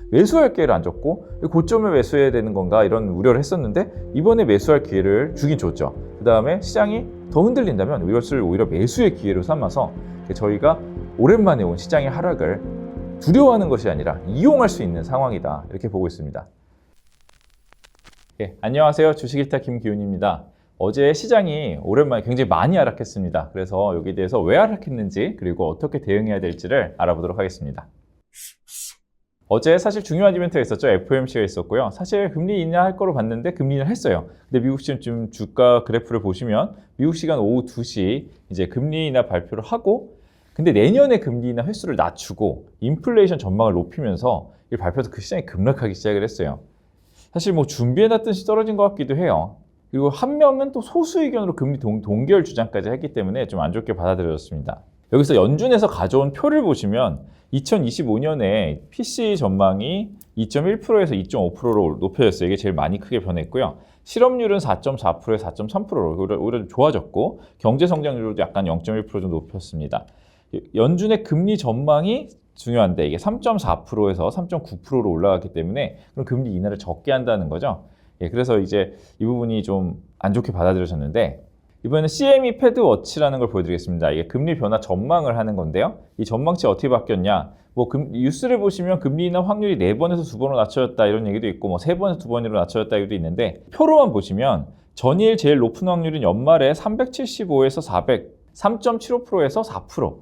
매수할 기회를 안 줬고 고점에 매수해야 되는 건가 이런 우려를 했었는데 이번에 매수할 기회를 주긴 줬죠. 그 다음에 시장이 더 흔들린다면 이것을 오히려 매수의 기회로 삼아서 저희가 오랜만에 온 시장의 하락을 두려워하는 것이 아니라 이용할 수 있는 상황이다, 이렇게 보고 있습니다. 안녕하세요. 주식일타 김기훈입니다. 어제 시장이 오랜만에 굉장히 많이 하락했습니다. 그래서 여기에 대해서 왜 하락했는지 그리고 어떻게 대응해야 될지를 알아보도록 하겠습니다. 어제 사실 중요한 이벤트가 있었죠. FOMC가 있었고요. 사실 금리 인하할 거로 봤는데 금리 인하를 했어요. 근데 미국 시간 지금 주가 그래프를 보시면 미국 시간 오후 2시 이제 금리 인하 발표를 하고, 근데 내년에 금리 인하 횟수를 낮추고 인플레이션 전망을 높이면서 이 발표에서 그 시장이 급락하기 시작을 했어요. 사실 뭐 준비해놨던 시 떨어진 것 같기도 해요. 그리고 한 명은 또 소수 의견으로 금리 동결 주장까지 했기 때문에 좀 안 좋게 받아들여졌습니다. 여기서 연준에서 가져온 표를 보시면 2025년에 PC 전망이 2.1%에서 2.5%로 높여졌어요. 이게 제일 많이 크게 변했고요. 실업률은 4.4%에서 4.3%로 오히려 좀 좋아졌고, 경제 성장률도 약간 0.1% 정도 높였습니다. 연준의 금리 전망이 중요한데 이게 3.4%에서 3.9%로 올라갔기 때문에 그럼 금리 인하를 적게 한다는 거죠. 그래서 이제 이 부분이 좀 안 좋게 받아들여졌는데, 이번에는 CME 패드워치라는 걸 보여드리겠습니다. 이게 금리 변화 전망을 하는 건데요. 이 전망치 어떻게 바뀌었냐? 뉴스를 보시면 금리 인하 확률이 4번에서 2번으로 낮춰졌다 이런 얘기도 있고, 3번에서 2번으로 낮춰졌다 얘기도 있는데, 표로만 보시면 전일 제일 높은 확률은 연말에 375에서 400, 3.75%에서 4%.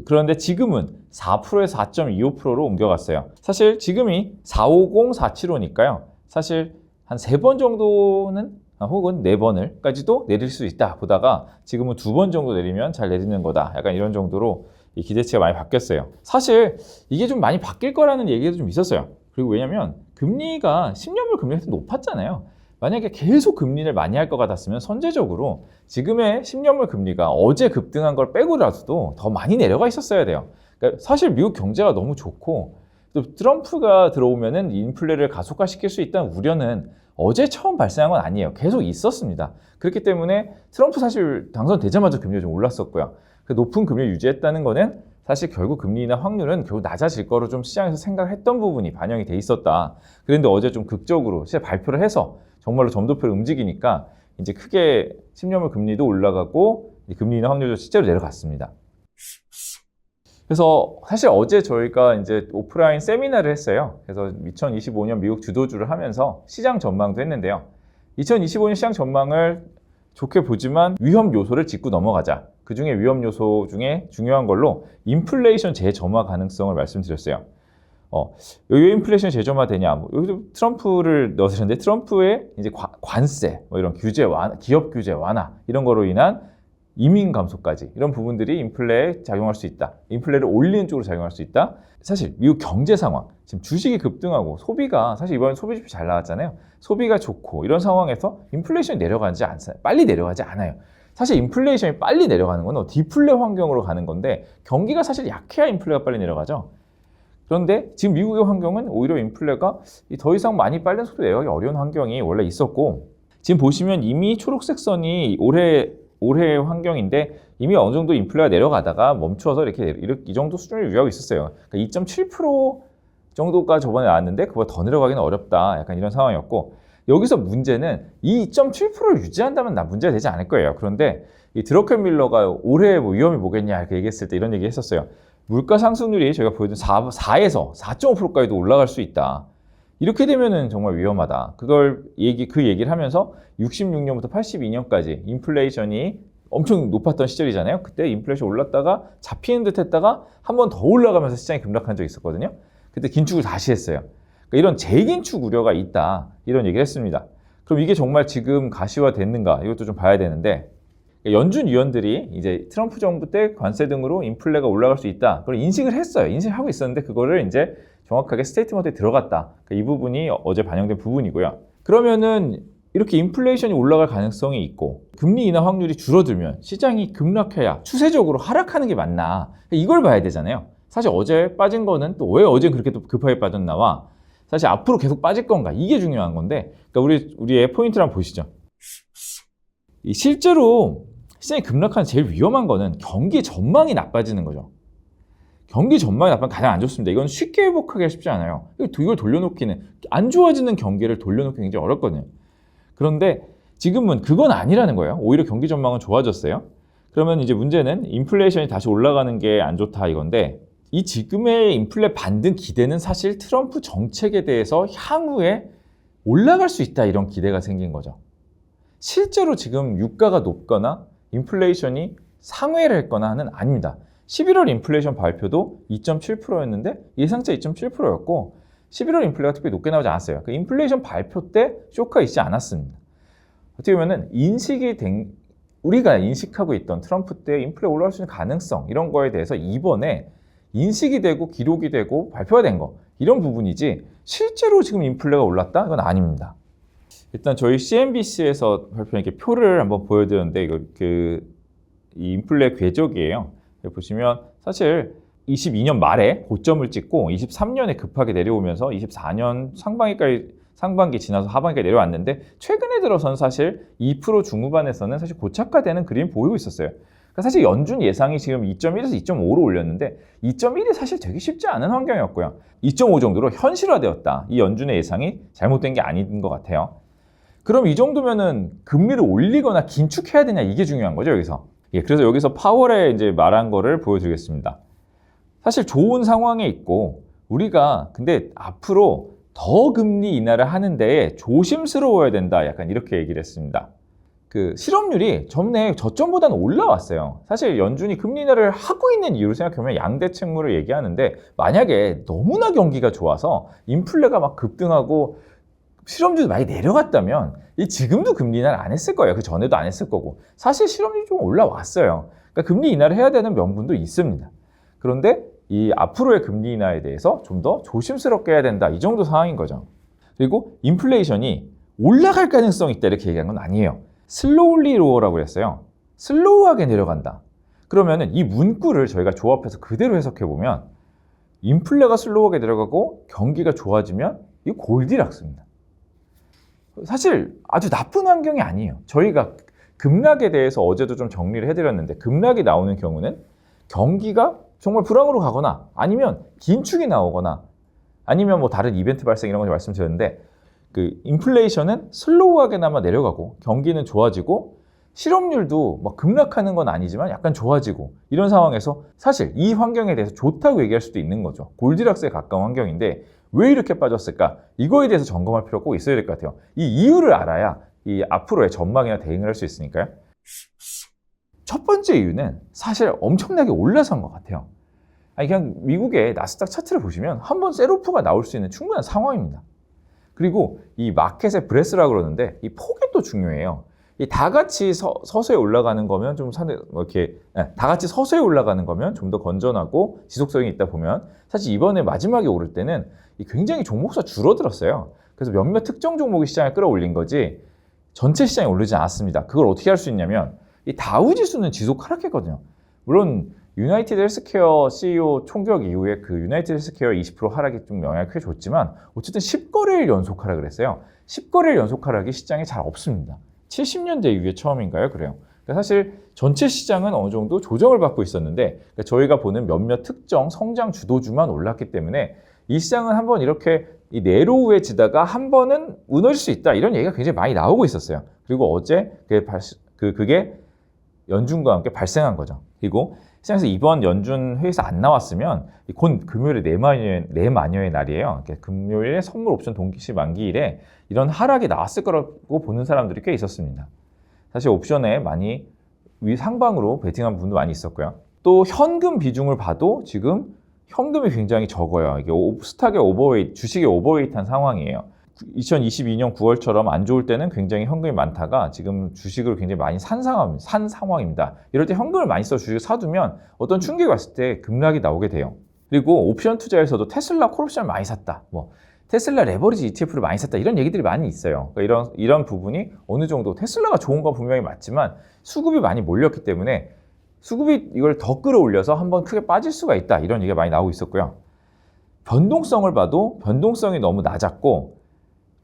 그런데 지금은 4%에서 4.25%로 옮겨갔어요. 사실 지금이 450, 475니까요. 사실 한 3번 정도는 혹은 4번을까지도 내릴 수 있다 보다가 지금은 2번 정도 내리면 잘 내리는 거다, 약간 이런 정도로 이 기대치가 많이 바뀌었어요. 사실 이게 좀 많이 바뀔 거라는 얘기도 좀 있었어요. 그리고 왜냐면 금리가 10년물 금리가 높았잖아요. 만약에 계속 금리를 많이 할 것 같았으면 선제적으로 지금의 10년물 금리가 어제 급등한 걸 빼고라도 더 많이 내려가 있었어야 돼요. 그러니까 사실 미국 경제가 너무 좋고 또 트럼프가 들어오면은 인플레를 가속화시킬 수 있다는 우려는 어제 처음 발생한 건 아니에요. 계속 있었습니다. 그렇기 때문에 트럼프 사실 당선되자마자 금리가 좀 올랐었고요. 그 높은 금리를 유지했다는 거는 사실 결국 금리 인하 확률은 결국 낮아질 거로 좀 시장에서 생각했던 부분이 반영이 돼 있었다. 그런데 어제 좀 극적으로 시장 발표를 해서 정말로 점도표를 움직이니까 이제 크게 10년물 금리도 올라가고 금리 인하 확률도 실제로 내려갔습니다. 그래서 사실 어제 저희가 이제 오프라인 세미나를 했어요. 그래서 2025년 미국 주도주를 하면서 시장 전망도 했는데요. 2025년 시장 전망을 좋게 보지만 위험 요소를 짚고 넘어가자. 그 중에 위험 요소 중에 중요한 걸로 인플레이션 재점화 가능성을 말씀드렸어요. 왜 인플레이션 재점화되냐? 여기도 트럼프를 넣으셨는데 트럼프의 이제 관세, 이런 규제 완화, 기업 규제 완화 이런 거로 인한 이민 감소까지 이런 부분들이 인플레에 작용할 수 있다. 인플레를 올리는 쪽으로 작용할 수 있다. 사실 미국 경제 상황, 지금 주식이 급등하고 소비가 사실 이번에 소비 지표 잘 나왔잖아요. 소비가 좋고 이런 상황에서 인플레이션이 내려가지 않아요. 빨리 내려가지 않아요. 사실 인플레이션이 빨리 내려가는 건 디플레 환경으로 가는 건데 경기가 사실 약해야 인플레가 빨리 내려가죠. 그런데 지금 미국의 환경은 오히려 인플레가 더 이상 많이 빠른 속도로 내려가기 어려운 환경이 원래 있었고, 지금 보시면 이미 초록색 선이 올해 환경인데 이미 어느 정도 인플레가 내려가다가 멈춰서 이렇게 이 정도 수준을 유지하고 있었어요. 그러니까 2.7% 정도가 저번에 나왔는데 그보다 더 내려가기는 어렵다, 약간 이런 상황이었고, 여기서 문제는 이 2.7%를 유지한다면 문제가 되지 않을 거예요. 그런데 이 드러켄 밀러가 올해 위험이 뭐겠냐 이렇게 얘기했을 때 이런 얘기 했었어요. 물가 상승률이 저희가 보여준 4에서 4.5%까지도 올라갈 수 있다. 이렇게 되면은 정말 위험하다. 그 얘기를 하면서 66년부터 82년까지 인플레이션이 엄청 높았던 시절이잖아요. 그때 인플레이션 올랐다가 잡히는 듯 했다가 한 번 더 올라가면서 시장이 급락한 적이 있었거든요. 그때 긴축을 다시 했어요. 그러니까 이런 재긴축 우려가 있다, 이런 얘기를 했습니다. 그럼 이게 정말 지금 가시화 됐는가, 이것도 좀 봐야 되는데, 연준 위원들이 이제 트럼프 정부 때 관세 등으로 인플레가 올라갈 수 있다, 그걸 인식을 했어요. 인식하고 있었는데 그거를 이제 정확하게 스테이트먼트에 들어갔다. 그러니까 이 부분이 어제 반영된 부분이고요. 그러면은 이렇게 인플레이션이 올라갈 가능성이 있고 금리 인하 확률이 줄어들면 시장이 급락해야 추세적으로 하락하는 게 맞나, 이걸 봐야 되잖아요. 사실 어제 빠진 거는 또 왜 어제 그렇게 또 급하게 빠졌나와 사실 앞으로 계속 빠질 건가, 이게 중요한 건데, 그러니까 우리의 포인트를 한번 보시죠. 실제로 시장이 급락하는 제일 위험한 거는 경기 전망이 나빠지는 거죠. 경기 전망이 나쁘면 가장 안 좋습니다. 이건 쉽게 회복하기가 쉽지 않아요. 이걸 돌려놓기는, 안 좋아지는 경기를 돌려놓기 굉장히 어렵거든요. 그런데 지금은 그건 아니라는 거예요. 오히려 경기 전망은 좋아졌어요. 그러면 이제 문제는 인플레이션이 다시 올라가는 게 안 좋다 이건데, 이 지금의 인플레 반등 기대는 사실 트럼프 정책에 대해서 향후에 올라갈 수 있다 이런 기대가 생긴 거죠. 실제로 지금 유가가 높거나 인플레이션이 상회를 했거나는 아닙니다. 11월 인플레이션 발표도 2.7%였는데 예상치 2.7%였고 11월 인플레가 특별히 높게 나오지 않았어요. 그 인플레이션 발표 때 쇼크가 있지 않았습니다. 어떻게 보면은 우리가 인식하고 있던 트럼프 때 인플레 올라갈 수 있는 가능성 이런 거에 대해서 이번에 인식이 되고 기록이 되고 발표가 된 거 이런 부분이지 실제로 지금 인플레가 올랐다? 이건 아닙니다. 일단 저희 CNBC에서 발표한 이렇게 표를 한번 보여드렸는데 이거 이 인플레 궤적이에요. 보시면 사실 22년 말에 고점을 찍고 23년에 급하게 내려오면서 24년 상반기 지나서 하반기에 내려왔는데 최근에 들어서는 사실 2% 중후반에서는 사실 고착화되는 그림을 보이고 있었어요. 그러니까 사실 연준 예상이 지금 2.1에서 2.5로 올렸는데 2.1이 사실 되게 쉽지 않은 환경이었고요. 2.5 정도로 현실화되었다. 이 연준의 예상이 잘못된 게 아닌 것 같아요. 그럼 이 정도면은 금리를 올리거나 긴축해야 되냐 이게 중요한 거죠 여기서. 그래서 여기서 파월에 이제 말한 거를 보여드리겠습니다. 사실 좋은 상황에 있고 우리가 근데 앞으로 더 금리 인하를 하는 데에 조심스러워야 된다. 약간 이렇게 얘기를 했습니다. 그 실업률이 전에 저점보다는 올라왔어요. 사실 연준이 금리 인하를 하고 있는 이유를 생각해보면 양대 책무를 얘기하는데 만약에 너무나 경기가 좋아서 인플레가 막 급등하고 실업률도 많이 내려갔다면 지금도 금리 인하를 안 했을 거예요. 그 전에도 안 했을 거고. 사실 실업률이 좀 올라왔어요. 그러니까 금리 인하를 해야 되는 명분도 있습니다. 그런데 이 앞으로의 금리 인하에 대해서 좀 더 조심스럽게 해야 된다. 이 정도 상황인 거죠. 그리고 인플레이션이 올라갈 가능성이 있다 이렇게 얘기한 건 아니에요. 슬로울리 로어라고 했어요. 슬로우하게 내려간다. 그러면은 이 문구를 저희가 조합해서 그대로 해석해 보면 인플레가 슬로우하게 내려가고 경기가 좋아지면 이 골디락스입니다. 사실 아주 나쁜 환경이 아니에요. 저희가 급락에 대해서 어제도 좀 정리를 해드렸는데 급락이 나오는 경우는 경기가 정말 불황으로 가거나 아니면 긴축이 나오거나 아니면 뭐 다른 이벤트 발생 이런 거 말씀드렸는데 그 인플레이션은 슬로우하게나마 내려가고 경기는 좋아지고 실업률도 막 급락하는 건 아니지만 약간 좋아지고 이런 상황에서 사실 이 환경에 대해서 좋다고 얘기할 수도 있는 거죠. 골디락스에 가까운 환경인데 왜 이렇게 빠졌을까? 이거에 대해서 점검할 필요가 꼭 있어야 될 것 같아요. 이 이유를 알아야 이 앞으로의 전망이나 대응을 할 수 있으니까요. 첫 번째 이유는 사실 엄청나게 올라선 것 같아요. 그냥 미국의 나스닥 차트를 보시면 한번 셋오프가 나올 수 있는 충분한 상황입니다. 그리고 이 마켓의 브레스라고 그러는데 이 폭이 또 중요해요. 이 다 같이 서서히 올라가는 거면 좀 다 같이 서서히 올라가는 거면 좀 더 건전하고 지속성이 있다 보면 사실 이번에 마지막에 오를 때는 굉장히 종목수가 줄어들었어요. 그래서 몇몇 특정 종목이 시장을 끌어올린 거지 전체 시장이 오르지 않았습니다. 그걸 어떻게 할 수 있냐면 이 다우지수는 지속 하락했거든요. 물론 유나이티드 헬스케어 CEO 총격 이후에 그 유나이티드 헬스케어 20% 하락이 좀 영향을 크게 줬지만 어쨌든 10거래일 연속 하락을 했어요. 10거래일 연속 하락이 시장에 잘 없습니다. 70년대 이후에 처음인가요? 그래요. 그러니까 사실 전체 시장은 어느 정도 조정을 받고 있었는데 그러니까 저희가 보는 몇몇 특정 성장 주도주만 올랐기 때문에 이 시장은 한번 이렇게 내로우해지다가 한 번은 무너질 수 있다 이런 얘기가 굉장히 많이 나오고 있었어요. 그리고 어제 그게 연준과 함께 발생한 거죠. 그리고 시장에서 이번 연준 회의에서 안 나왔으면 곧 금요일에 내마녀의 날이에요. 금요일에 선물 옵션 동기시 만기일에 이런 하락이 나왔을 거라고 보는 사람들이 꽤 있었습니다. 사실 옵션에 많이 상방으로 베팅한 부분도 많이 있었고요. 또 현금 비중을 봐도 지금 현금이 굉장히 적어요. 이게 스탁의 주식의 오버웨이트한 상황이에요. 2022년 9월처럼 안 좋을 때는 굉장히 현금이 많다가 지금 주식을 굉장히 많이 산 상황입니다. 이럴 때 현금을 많이 써 주식을 사두면 어떤 충격이 왔을 때 급락이 나오게 돼요. 그리고 옵션 투자에서도 테슬라 콜옵션을 많이 샀다. 테슬라 레버리지 ETF를 많이 샀다. 이런 얘기들이 많이 있어요. 그러니까 이런 부분이 어느 정도 테슬라가 좋은 건 분명히 맞지만 수급이 많이 몰렸기 때문에 수급이 이걸 더 끌어올려서 한번 크게 빠질 수가 있다. 이런 얘기가 많이 나오고 있었고요. 변동성을 봐도 변동성이 너무 낮았고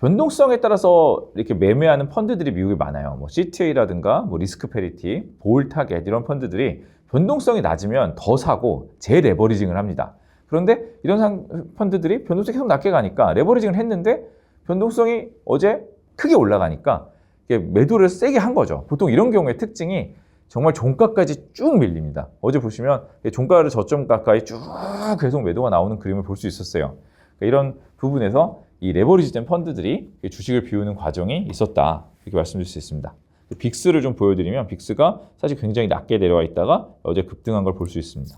변동성에 따라서 이렇게 매매하는 펀드들이 미국에 많아요. CTA라든가 리스크 페리티, 볼 타겟 이런 펀드들이 변동성이 낮으면 더 사고 재레버리징을 합니다. 그런데 이런 펀드들이 변동성이 계속 낮게 가니까 레버리징을 했는데 변동성이 어제 크게 올라가니까 매도를 세게 한 거죠. 보통 이런 경우의 특징이 정말 종가까지 쭉 밀립니다. 어제 보시면 종가를 저점 가까이 쭉 계속 매도가 나오는 그림을 볼 수 있었어요. 이런 부분에서 이 레버리지된 펀드들이 주식을 비우는 과정이 있었다, 이렇게 말씀드릴 수 있습니다. 빅스를 좀 보여드리면 빅스가 사실 굉장히 낮게 내려와 있다가 어제 급등한 걸 볼 수 있습니다.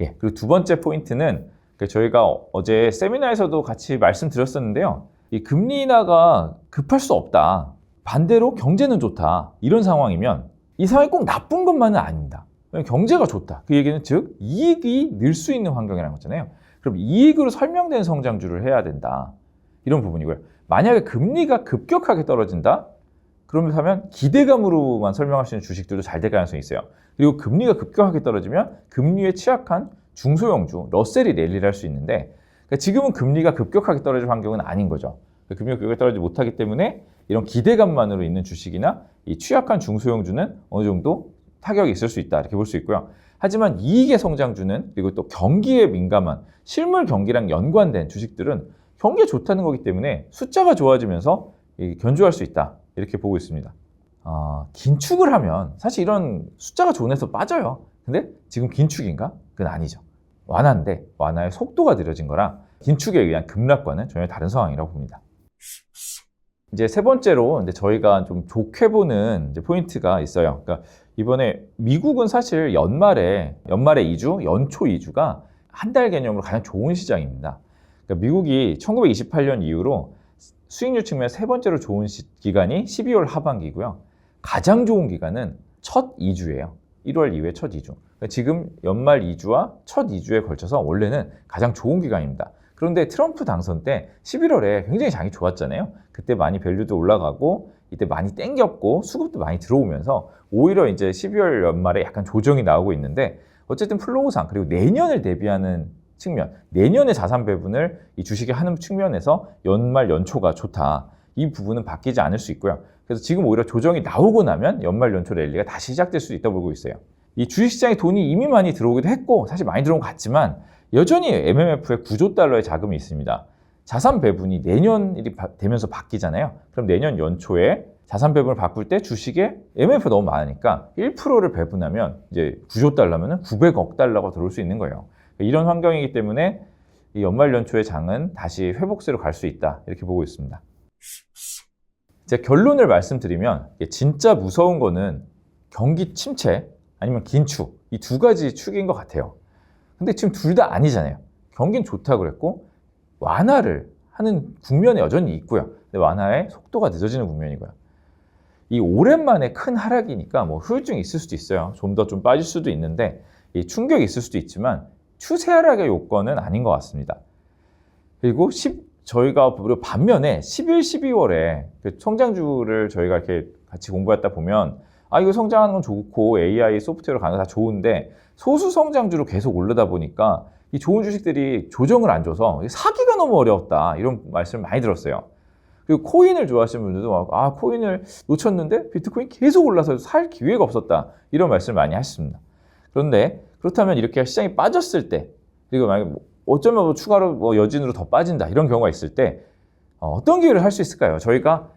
예, 그리고 두 번째 포인트는 저희가 어제 세미나에서도 같이 말씀드렸었는데요. 이 금리 인하가 급할 수 없다. 반대로 경제는 좋다. 이런 상황이면 이 상황이 꼭 나쁜 것만은 아닙니다. 경제가 좋다. 그 얘기는 즉 이익이 늘 수 있는 환경이라는 거잖아요. 그럼 이익으로 설명된 성장주를 해야 된다. 이런 부분이고요. 만약에 금리가 급격하게 떨어진다? 그러면 기대감으로만 설명할 수 있는 주식들도 잘 될 가능성이 있어요. 그리고 금리가 급격하게 떨어지면 금리에 취약한 중소형주, 러셀이 랠리를 할 수 있는데, 그러니까 지금은 금리가 급격하게 떨어질 환경은 아닌 거죠. 금리가 급격하게 떨어지지 못하기 때문에 이런 기대감만으로 있는 주식이나 이 취약한 중소형주는 어느 정도 타격이 있을 수 있다, 이렇게 볼 수 있고요. 하지만 이익의 성장주는, 그리고 또 경기에 민감한 실물 경기랑 연관된 주식들은 경기가 좋다는 거기 때문에 숫자가 좋아지면서 견조할 수 있다, 이렇게 보고 있습니다. 긴축을 하면 사실 이런 숫자가 좋은 데서 빠져요. 근데 지금 긴축인가? 그건 아니죠. 완화인데 완화의 속도가 느려진 거라 긴축에 의한 급락과는 전혀 다른 상황이라고 봅니다. 이제 세 번째로 저희가 좀 좋게 보는 포인트가 있어요. 그러니까 이번에 미국은 사실 연말에 2주, 연초 2주가 한 달 개념으로 가장 좋은 시장입니다. 그러니까 미국이 1928년 이후로 수익률 측면 세 번째로 좋은 기간이 12월 하반기고요. 가장 좋은 기간은 첫 2주예요. 1월 이후에 첫 2주. 그러니까 지금 연말 2주와 첫 2주에 걸쳐서 원래는 가장 좋은 기간입니다. 그런데 트럼프 당선 때 11월에 굉장히 장이 좋았잖아요. 그때 많이 밸류도 올라가고 이때 많이 땡겼고 수급도 많이 들어오면서 오히려 이제 12월 연말에 약간 조정이 나오고 있는데, 어쨌든 플로우상 그리고 내년을 대비하는 측면, 내년의 자산 배분을 이 주식에 하는 측면에서 연말 연초가 좋다. 이 부분은 바뀌지 않을 수 있고요. 그래서 지금 오히려 조정이 나오고 나면 연말 연초 랠리가 다시 시작될 수 있다고 보고 있어요. 이 주식시장에 돈이 이미 많이 들어오기도 했고 사실 많이 들어온 것 같지만 여전히 MMF에 9조 달러의 자금이 있습니다. 자산 배분이 내년이 되면서 바뀌잖아요. 그럼 내년 연초에 자산 배분을 바꿀 때 주식에 MMF가 너무 많으니까 1%를 배분하면 이제 9조 달러면 900억 달러가 들어올 수 있는 거예요. 이런 환경이기 때문에 이 연말 연초의 장은 다시 회복세로 갈 수 있다, 이렇게 보고 있습니다. 제 결론을 말씀드리면 진짜 무서운 거는 경기 침체 아니면 긴축, 이 두 가지 축인 것 같아요. 근데 지금 둘 다 아니잖아요. 경기는 좋다고 그랬고 완화를 하는 국면에 여전히 있고요. 근데 완화의 속도가 늦어지는 국면이고요. 이 오랜만에 큰 하락이니까 뭐 후유증이 있을 수도 있어요. 좀 더 빠질 수도 있는데 이 충격이 있을 수도 있지만 추세 하락의 요건은 아닌 것 같습니다. 그리고 저희가 반면에 11, 12월에 성장주를 저희가 이렇게 같이 공부했다 보면 이거 성장하는 건 좋고 AI, 소프트웨어 가는 거 다 좋은데 소수 성장주로 계속 오르다 보니까 이 좋은 주식들이 조정을 안 줘서 사기가 너무 어려웠다, 이런 말씀을 많이 들었어요. 그리고 코인을 좋아하시는 분들도 코인을 놓쳤는데 비트코인 계속 올라서 살 기회가 없었다, 이런 말씀을 많이 하셨습니다. 그런데 그렇다면 이렇게 시장이 빠졌을 때, 그리고 만약에 어쩌면 추가로 여진으로 더 빠진다, 이런 경우가 있을 때 어떤 기회를 할 수 있을까요? 저희가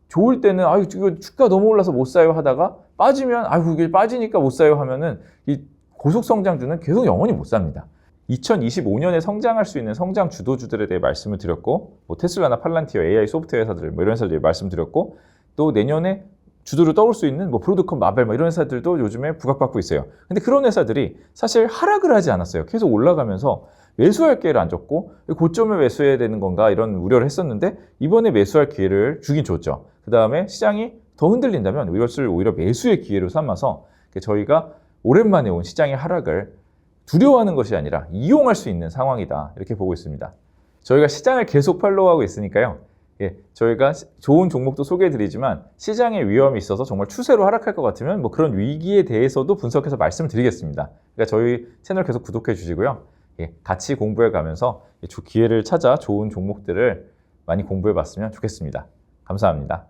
좋을 때는 이거 주가 너무 올라서 못 사요 하다가 빠지면 이게 빠지니까 못 사요 하면은 이 고속 성장주는 계속 영원히 못 삽니다. 2025년에 성장할 수 있는 성장 주도주들에 대해 말씀을 드렸고, 테슬라나 팔란티어, AI 소프트웨어 회사들 이런 회사들 말씀드렸고, 또 내년에 주도로 떠올 수 있는 브로드컴, 마벨 이런 회사들도 요즘에 부각받고 있어요. 근데 그런 회사들이 사실 하락을 하지 않았어요. 계속 올라가면서 매수할 기회를 안 줬고 고점에 매수해야 되는 건가 이런 우려를 했었는데 이번에 매수할 기회를 주긴 줬죠. 그 다음에 시장이 더 흔들린다면 이것을 오히려 매수의 기회로 삼아서 저희가 오랜만에 온 시장의 하락을 두려워하는 것이 아니라 이용할 수 있는 상황이다, 이렇게 보고 있습니다. 저희가 시장을 계속 팔로우하고 있으니까요. 저희가 좋은 종목도 소개해드리지만 시장의 위험이 있어서 정말 추세로 하락할 것 같으면 그런 위기에 대해서도 분석해서 말씀을 드리겠습니다. 그러니까 저희 채널 계속 구독해 주시고요. 같이 공부해 가면서 기회를 찾아 좋은 종목들을 많이 공부해 봤으면 좋겠습니다. 감사합니다.